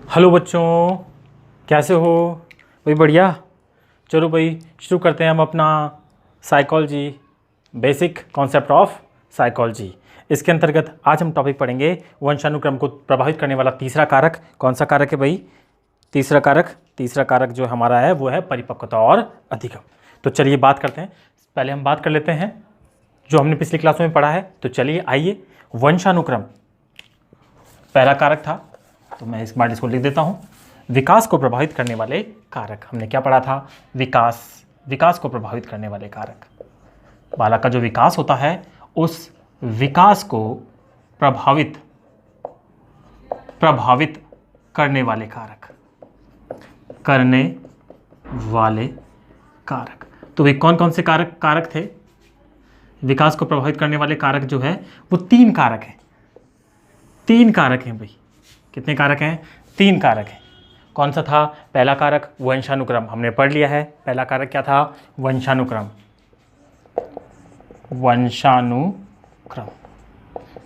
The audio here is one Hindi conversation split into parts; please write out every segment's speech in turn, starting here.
हेलो बच्चों, कैसे हो भाई? बढ़िया। चलो भाई शुरू करते हैं हम अपना psychology, basic concept of psychology. इसके अंतर्गत आज हम टॉपिक पढ़ेंगे वंशानुक्रम को प्रभावित करने वाला तीसरा कारक। कौन सा कारक है भाई? तीसरा कारक जो हमारा है वो है परिपक्वता और अधिगम। तो चलिए बात करते हैं। पहले हम बात कर लेते हैं जो हमने पिछली क्लासों में पढ़ा है। तो चलिए आइए, वंशानुक्रम पहला कारक था, तो मैं इस बार इसको लिख देता हूं। विकास को प्रभावित करने वाले कारक हमने क्या पढ़ा था? विकास को प्रभावित करने वाले कारक। बालक का जो विकास होता है उस विकास को प्रभावित करने वाले कारक। तो वे कौन कौन से कारक थे? विकास को प्रभावित करने वाले कारक जो है वो तीन कारक हैं भाई। कितने कारक हैं? तीन कारक हैं। कौन सा था पहला कारक? वंशानुक्रम, हमने पढ़ लिया है। पहला कारक क्या था?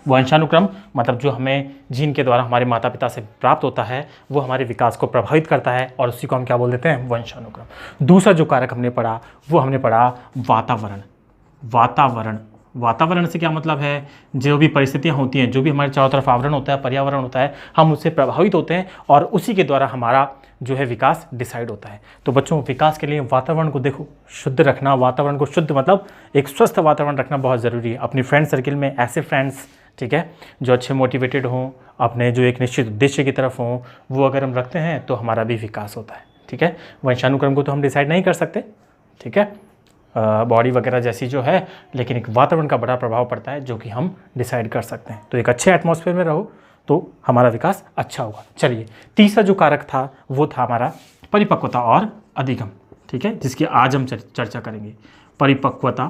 वंशानुक्रम मतलब जो हमें जीन के द्वारा हमारे माता पिता से प्राप्त होता है वो हमारे विकास को प्रभावित करता है और उसी को हम क्या बोल देते हैं? वंशानुक्रम। दूसरा जो कारक हमने पढ़ा वो हमने पढ़ा वातावरण से क्या मतलब है? जो भी परिस्थितियाँ होती हैं, जो भी हमारे चारों तरफ आवरण होता है, पर्यावरण होता है, हम उससे प्रभावित होते हैं और उसी के द्वारा हमारा जो है विकास डिसाइड होता है। तो बच्चों, विकास के लिए वातावरण को देखो शुद्ध रखना, वातावरण को शुद्ध मतलब एक स्वस्थ वातावरण रखना बहुत ज़रूरी है। अपनी फ्रेंड सर्किल में ऐसे फ्रेंड्स, ठीक है, जो अच्छे मोटिवेटेड हों, अपने जो एक निश्चित उद्देश्य की तरफ हों, वो अगर हम रखते हैं तो हमारा भी विकास होता है। ठीक है, वंशानुक्रम को तो हम डिसाइड नहीं कर सकते, ठीक है, बॉडी वगैरह जैसी जो है, लेकिन एक वातावरण का बड़ा प्रभाव पड़ता है जो कि हम डिसाइड कर सकते हैं। तो एक अच्छे एटमॉस्फेयर में रहो तो हमारा विकास अच्छा होगा। चलिए, तीसरा जो कारक था वो था हमारा परिपक्वता और अधिगम, ठीक है, जिसकी आज हम चर्चा करेंगे। परिपक्वता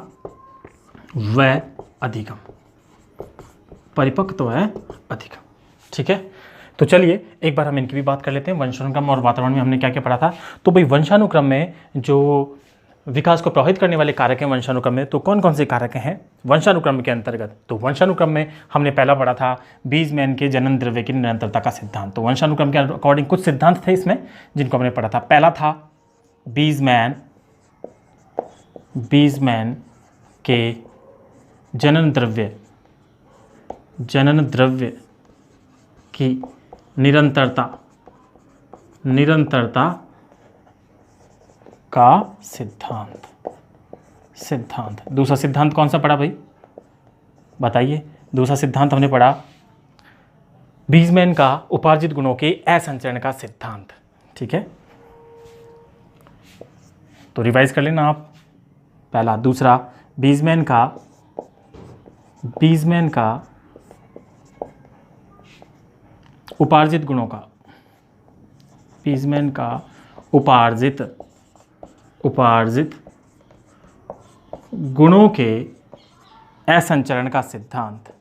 व अधिगम, परिपक्व व अधिगम, ठीक है। तो चलिए एक बार हम इनकी भी बात कर लेते हैं। वंशानुक्रम और वातावरण में हमने क्या क्या पढ़ा था? तो भाई वंशानुक्रम में जो विकास को प्रभावित करने वाले कारक हैं वंशानुक्रम में, तो कौन कौन से कारक हैं वंशानुक्रम के अंतर्गत? तो वंशानुक्रम में हमने पहला पढ़ा था बीजमैन के जनन द्रव्य की निरंतरता का सिद्धांत। तो वंशानुक्रम के अकॉर्डिंग कुछ सिद्धांत थे इसमें जिनको हमने पढ़ा था। पहला था बीजमैन के जनन द्रव्य की निरंतरता का सिद्धांत। दूसरा सिद्धांत कौन सा पढ़ा भाई? बताइए। दूसरा सिद्धांत हमने पढ़ा बीजमैन का उपार्जित गुणों के असंचरण का सिद्धांत, ठीक है। तो रिवाइज कर लेना आप। पहला, दूसरा, बीजमैन का उपार्जित गुणों का, बीजमैन का उपार्जित गुणों के असंचरण का सिद्धांत,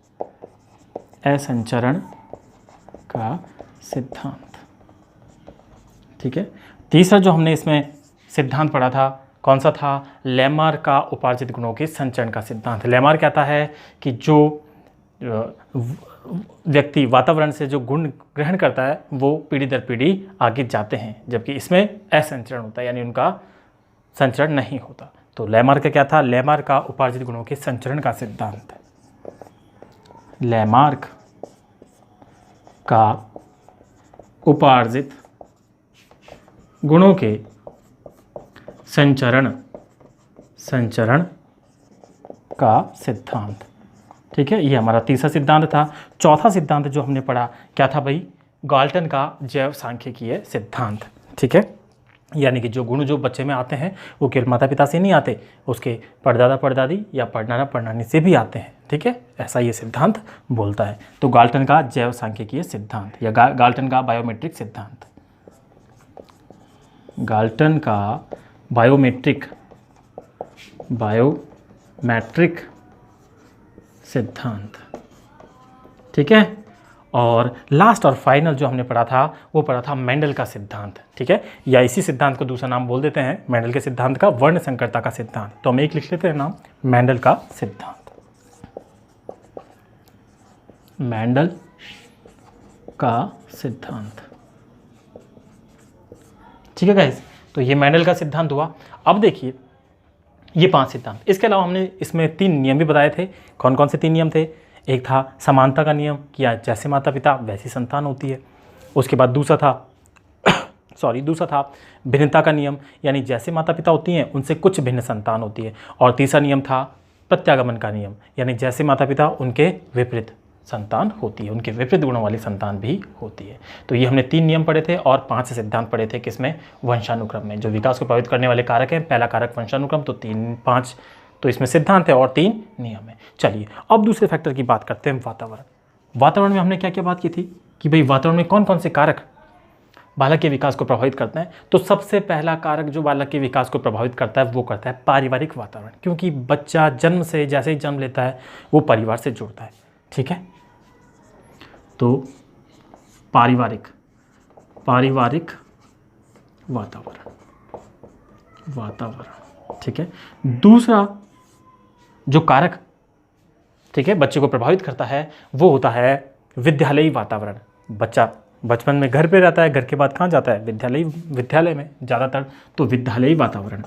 ठीक है। तीसरा जो हमने इसमें सिद्धांत पढ़ा था कौन सा था? लेमार का उपार्जित गुणों के संचरण का सिद्धांत। लेमार कहता है कि जो व्यक्ति वातावरण से जो गुण ग्रहण करता है वो पीढ़ी दर पीढ़ी आगे जाते हैं, जबकि इसमें असंचरण होता है, यानी उनका संचरण नहीं होता। तो लेमार का क्या था? लेमार का उपार्जित गुणों के संचरण का सिद्धांत। लेमार्क का उपार्जित गुणों के संचरण का सिद्धांत, ठीक है। ये हमारा तीसरा सिद्धांत था। चौथा सिद्धांत जो हमने पढ़ा क्या था भाई? गाल्टन का जैव सांख्यिकीय सिद्धांत, ठीक है। यानी कि जो गुण जो बच्चे में आते हैं वो केवल माता पिता से नहीं आते, उसके परदादा परदादी या पढ़नाना पढ़नानी से भी आते हैं, ठीक है। ऐसा ये सिद्धांत बोलता है। तो गाल्टन का जैव सांख्यिकीय सिद्धांत या गाल्टन का बायोमेट्रिक सिद्धांत, गाल्टन का बायोमेट्रिक सिद्धांत, ठीक है। और लास्ट और फाइनल जो हमने पढ़ा था वो पढ़ा था मेंडल का सिद्धांत, ठीक है, या इसी सिद्धांत को दूसरा नाम बोल देते हैं मेंडल के सिद्धांत का वर्ण संकरता का सिद्धांत। तो हम एक लिख लेते हैं नाम, मेंडल का सिद्धांत। मेंडल का सिद्धांत, ठीक है गाइस, तो ये मेंडल का सिद्धांत हुआ। अब देखिए ये 5 सिद्धांत, इसके अलावा हमने इसमें 3 नियम भी बताए थे। कौन कौन से 3 नियम थे? एक था समानता का नियम, कि जैसे माता पिता वैसी संतान होती है। उसके बाद दूसरा था भिन्नता का नियम, यानी जैसे माता पिता होती हैं उनसे कुछ भिन्न संतान होती है। और तीसरा नियम था प्रत्यागमन का नियम, यानी जैसे माता पिता उनके विपरीत संतान होती है, उनके विपरीत गुणों वाली संतान भी होती है। तो ये हमने 3 नियम पढ़े थे और 5 सिद्धांत पढ़े थे, किसमें? वंशानुक्रम में। जो विकास को प्रभावित करने वाले कारक हैं, पहला कारक वंशानुक्रम, तो 5 तो इसमें सिद्धांत है और 3 नियम है। चलिए अब दूसरे फैक्टर की बात करते हैं, वातावरण। वातावरण में हमने क्या क्या बात की थी कि भाई वातावरण में कौन कौन से कारक बालक के विकास को प्रभावित करते हैं। तो सबसे पहला कारक जो बालक के विकास को प्रभावित करता है वो करता है पारिवारिक वातावरण, क्योंकि बच्चा जन्म से जैसे ही जन्म लेता है वो परिवार से जुड़ता है। ठीक है, तो पारिवारिक वातावरण, ठीक है। दूसरा जो कारक, ठीक है, बच्चे को प्रभावित करता है वो होता है विद्यालयी वातावरण। बच्चा बचपन में घर पे रहता है, घर के बाद कहाँ जाता है? विद्यालय में ज़्यादातर। तो विद्यालयी वातावरण,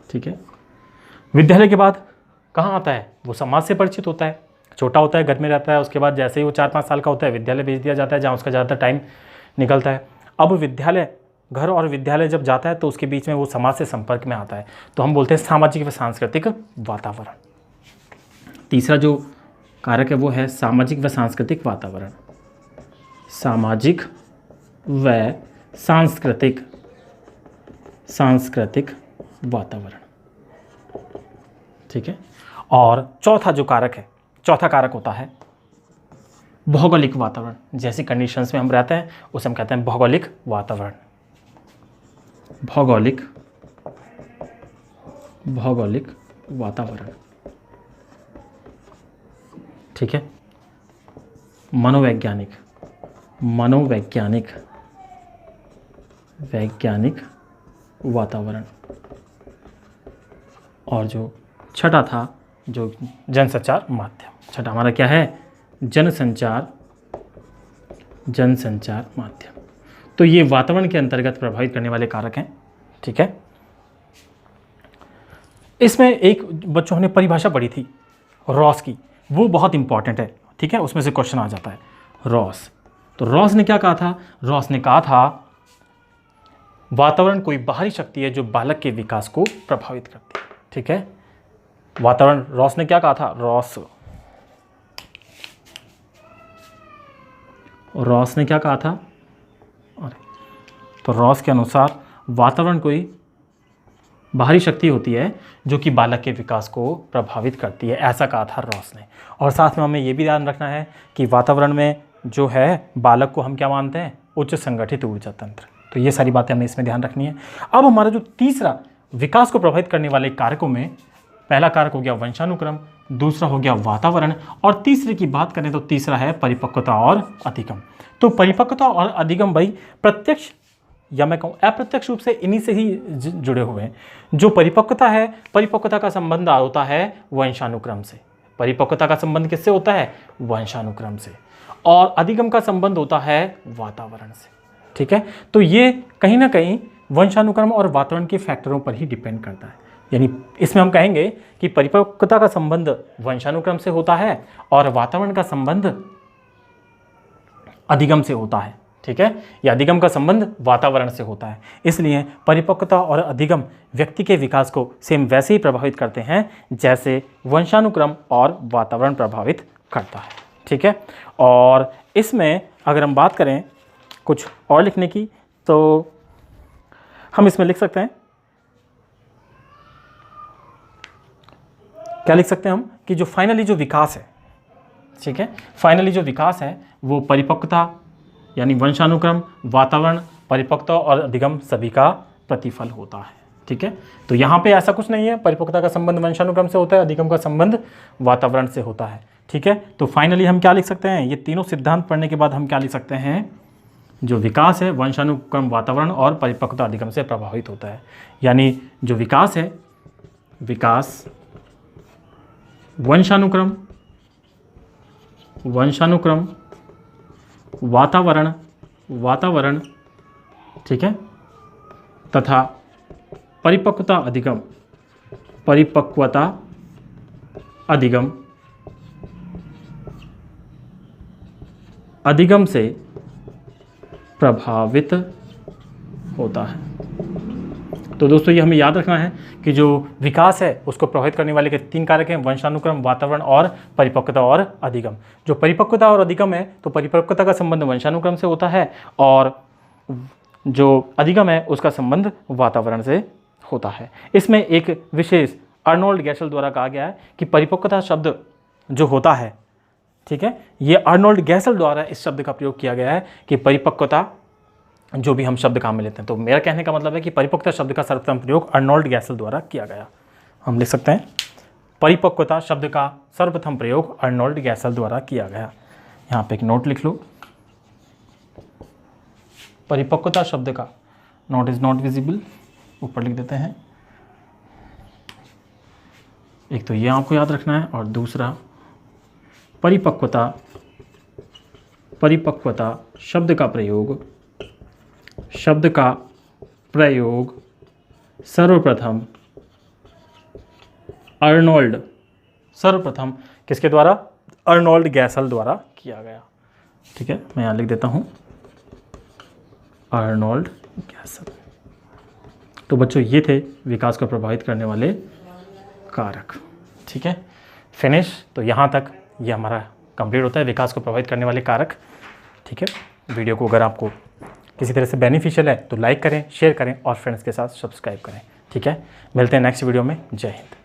ठीक है। विद्यालय के बाद कहाँ आता है? वो समाज से परिचित होता है, छोटा होता है, घर में रहता है, उसके बाद जैसे ही वो 4-5 साल का होता है विद्यालय भेज दिया जाता है, जहाँ उसका ज़्यादातर टाइम निकलता है। अब विद्यालय, घर और विद्यालय जब जाता है तो उसके बीच में वो समाज से संपर्क में आता है, तो हम बोलते हैं सामाजिक व सांस्कृतिक वातावरण। तीसरा जो कारक है वो है सामाजिक व सांस्कृतिक वातावरण, सामाजिक व सांस्कृतिक वातावरण, ठीक है। और चौथा कारक होता है भौगोलिक वातावरण। जैसी कंडीशंस में हम रहते हैं उसे हम कहते हैं भौगोलिक वातावरण, भौगोलिक वातावरण, ठीक है। मनोवैज्ञानिक वातावरण। और जो छठा था जो जनसंचार माध्यम, छठा हमारा क्या है? जनसंचार माध्यम। तो ये वातावरण के अंतर्गत प्रभावित करने वाले कारक हैं, ठीक है। इसमें एक बच्चों ने परिभाषा पढ़ी थी रॉस की, वो बहुत इंपॉर्टेंट है, ठीक है। उसमें से क्वेश्चन आ जाता है रॉस। तो रॉस ने क्या कहा था? रॉस ने कहा था वातावरण कोई बाहरी शक्ति है जो बालक के विकास को प्रभावित करती है, ठीक है। वातावरण, रॉस ने क्या कहा था? रॉस ने क्या कहा था? तो रॉस के अनुसार वातावरण कोई बाहरी शक्ति होती है जो कि बालक के विकास को प्रभावित करती है, ऐसा कहा था रॉस ने। और साथ में हमें ये भी ध्यान रखना है कि वातावरण में जो है बालक को हम क्या मानते हैं? उच्च संगठित ऊर्जा तंत्र। तो ये सारी बातें हमें इसमें ध्यान रखनी है। अब हमारा जो तीसरा विकास को प्रभावित करने वाले कारकों में पहला कारक हो गया वंशानुक्रम, दूसरा हो गया वातावरण, और तीसरे की बात करें तो तीसरा है परिपक्वता और अधिगम। तो परिपक्वता और अधिगम भाई प्रत्यक्ष या मैं कहूँ अप्रत्यक्ष रूप से इन्हीं से ही जुड़े हुए हैं। जो परिपक्वता है, परिपक्वता का संबंध होता है वंशानुक्रम से। परिपक्वता का संबंध किससे होता है? वंशानुक्रम से। और अधिगम का संबंध होता है वातावरण से, ठीक है। तो ये कहीं ना कहीं वंशानुक्रम और वातावरण के फैक्टरों पर ही डिपेंड करता है। यानी इसमें हम कहेंगे कि परिपक्वता का संबंध वंशानुक्रम से होता है और वातावरण का संबंध अधिगम से होता है, ठीक है। या अधिगम का संबंध वातावरण से होता है। इसलिए परिपक्वता और अधिगम व्यक्ति के विकास को सेम वैसे ही प्रभावित करते हैं जैसे वंशानुक्रम और वातावरण प्रभावित करता है, ठीक है। और इसमें अगर हम बात करें कुछ और लिखने की तो हम इसमें लिख सकते हैं, क्या लिख सकते हैं हम कि जो फाइनली जो विकास है, ठीक है, फाइनली जो विकास है वो परिपक्वता यानी वंशानुक्रम, वातावरण, परिपक्वता और अधिगम सभी का प्रतिफल होता है, ठीक है। तो यहाँ पे ऐसा कुछ नहीं है परिपक्वता का संबंध वंशानुक्रम से होता है, अधिगम का संबंध वातावरण से होता है, ठीक है। तो फाइनली हम क्या लिख सकते हैं? ये तीनों सिद्धांत पढ़ने के बाद हम क्या लिख सकते हैं? जो विकास है वंशानुक्रम, वातावरण और परिपक्वता अधिगम से प्रभावित होता है। यानी जो विकास है, विकास वंशानुक्रम वातावरण ठीक है, तथा परिपक्वता अधिगम से प्रभावित होता है। तो दोस्तों ये हमें याद रखना है कि जो विकास है उसको प्रभावित करने वाले के 3 कारक हैं, वंशानुक्रम, वातावरण और परिपक्वता और अधिगम। जो परिपक्वता और अधिगम है, तो परिपक्वता का संबंध वंशानुक्रम से होता है और जो अधिगम है उसका संबंध वातावरण से होता है। इसमें एक विशेष अर्नोल्ड गैसल द्वारा कहा गया है कि परिपक्वता शब्द जो होता है, ठीक है, ये अर्नोल्ड गैसल द्वारा इस शब्द का प्रयोग किया गया है कि परिपक्वता जो भी हम शब्द काम में लेते हैं। तो मेरा कहने का मतलब है कि परिपक्वता शब्द का सर्वप्रथम प्रयोग अर्नोल्ड गैसल द्वारा किया गया। हम लिख सकते हैं परिपक्वता शब्द का सर्वप्रथम प्रयोग अर्नोल्ड गैसल द्वारा किया गया। यहाँ पे एक नोट लिख लो, परिपक्वता शब्द का, नोट इज नॉट विजिबल, ऊपर लिख देते हैं। एक तो ये आपको याद रखना है और दूसरा परिपक्वता शब्द का प्रयोग सर्वप्रथम किसके द्वारा? अर्नोल्ड गैसल द्वारा किया गया। ठीक है, मैं यहाँ लिख देता हूँ अर्नोल्ड गैसल। तो बच्चों ये थे विकास को प्रभावित करने वाले कारक। ठीक है, फिनिश। तो यहाँ तक ये हमारा कंप्लीट होता है विकास को प्रभावित करने वाले कारक। ठीक है, वीडियो को अगर आपको किसी तरह से बेनिफिशियल है तो लाइक करें, शेयर करें और फ्रेंड्स के साथ सब्सक्राइब करें। ठीक है, मिलते हैं नेक्स्ट वीडियो में। जय हिंद।